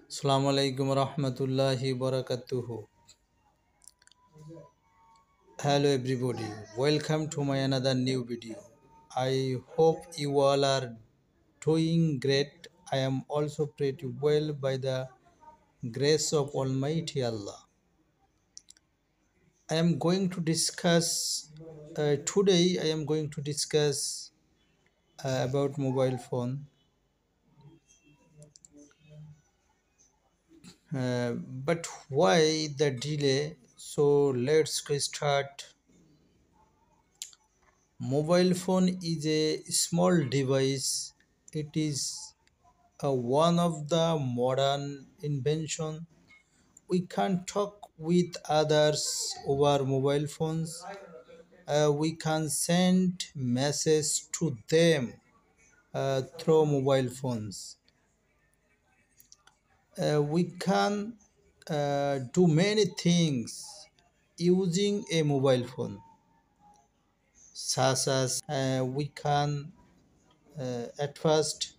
Assalamu alaikum warahmatullahi wabarakatuh. Hello everybody, welcome to my another new video. I hope you all are doing great. I am also pretty well by the grace of Almighty Allah. I am going to discuss today. I am going to discuss about mobile phone. But why the delay? So let's get start. Mobile phone is a small device. It is one of the modern invention. We can talk with others over mobile phones. We can send messages to them through mobile phones. We can do many things using a mobile phone, such as we can at first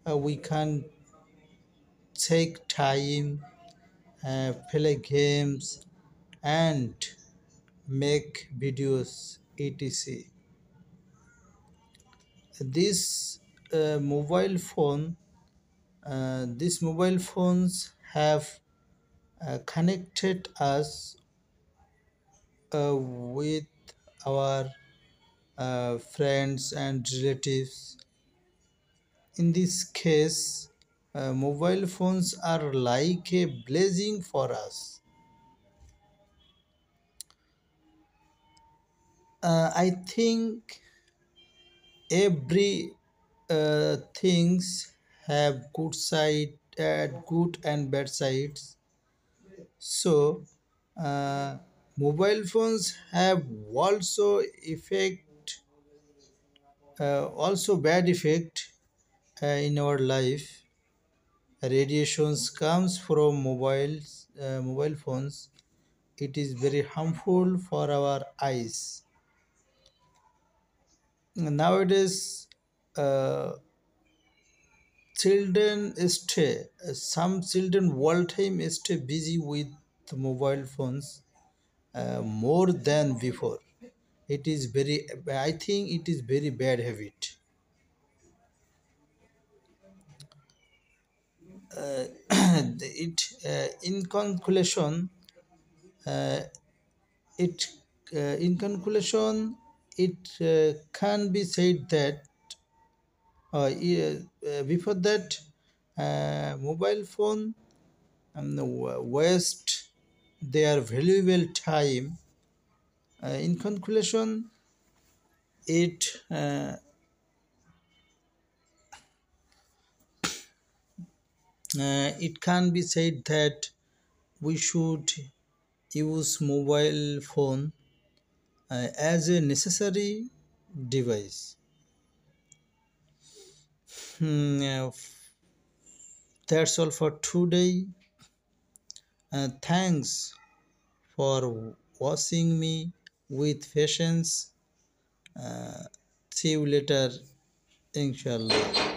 we can take time, play games, and make videos, etc. This these mobile phones have connected us with our friends and relatives. In this case, mobile phones are like a blessing for us. I think every things have good and bad sides. So mobile phones have also bad effect in our life. Radiations comes from mobile phones. It is very harmful for our eyes. Nowadays, uh, some children all time stay busy with mobile phones more than before. It is very, I think it is very bad habit. It in conclusion uh, it in conclusion it can be said that before that mobile phone waste their valuable time. In conclusion, it it can be said that we should use mobile phone as a necessary device. That's all for today. Thanks for watching me with patience. See you later, inshallah.